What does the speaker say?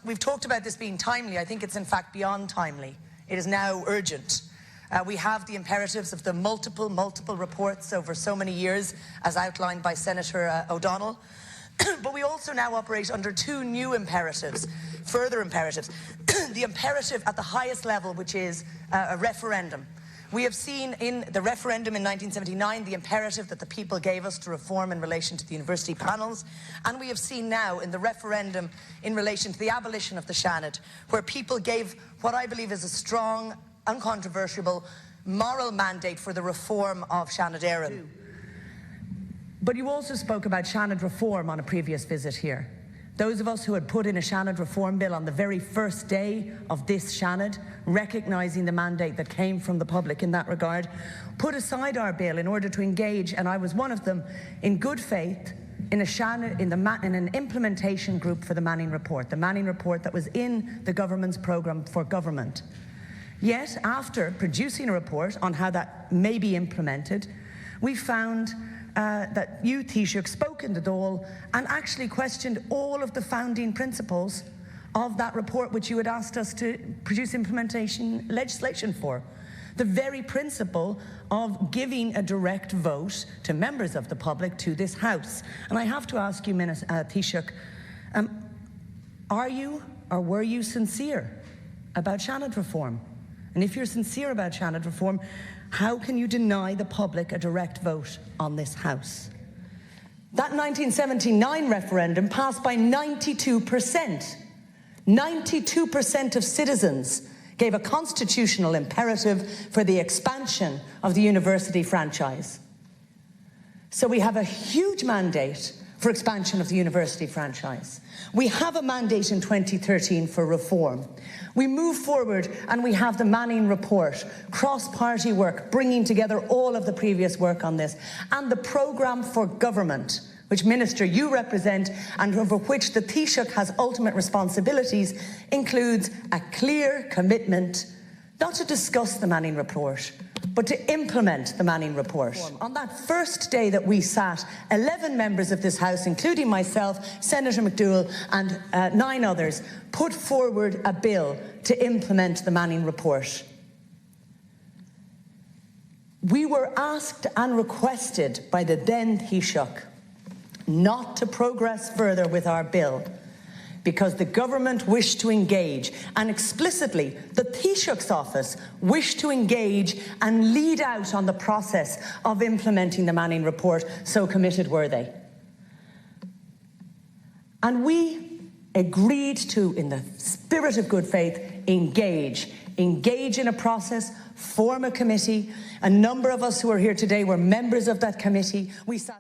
We've talked about this being timely. I think it's in fact beyond timely. It is now urgent. We have the imperatives of the multiple reports over so many years, as outlined by Senator O'Donnell. But we also now operate under two new imperatives, further imperatives. The imperative at the highest level, which is a referendum. We have seen in the referendum in 1979 the imperative that the people gave us to reform in relation to the university panels, and we have seen now in the referendum in relation to the abolition of the Seanad, where people gave what I believe is a strong, uncontroversial, moral mandate for the reform of Seanad Reform. But you also spoke about Seanad Reform on a previous visit here. Those of us who had put in a Seanad Reform bill on the very first day of this Seanad, recognising the mandate that came from the public in that regard, put aside our bill in order to engage, and I was one of them, in good faith, in an implementation group for the Manning Report that was in the government's programme for government. Yet, after producing a report on how that may be implemented, we found that you, Taoiseach, spoke in the Dáil and actually questioned all of the founding principles of that report which you had asked us to produce implementation legislation for. The very principle of giving a direct vote to members of the public to this House. And I have to ask you, Taoiseach, are you or were you sincere about Seanad Reform? And if you're sincere about Seanad Reform, how can you deny the public a direct vote on this House? That 1979 referendum passed by 92%. 92% of citizens gave a constitutional imperative for the expansion of the university franchise. So we have a huge mandate for expansion of the university franchise. We have a mandate in 2013 for reform. We move forward and we have the Manning Report, cross-party work, bringing together all of the previous work on this, and the programme for government, which, Minister, you represent and over which the Taoiseach has ultimate responsibilities, includes a clear commitment not to discuss the Manning Report, but to implement the Manning Report. On that first day that we sat, 11 members of this House, including myself, Senator McDougall and 9 others, put forward a bill to implement the Manning Report. We were asked and requested by the then Taoiseach not to progress further with our bill because the government wished to engage, and explicitly the Taoiseach's office wished to engage and lead out on the process of implementing the Manning Report, so committed were they. And we agreed to, in the spirit of good faith, engage in a process, form a committee. A number of us who are here today were members of that committee. We sat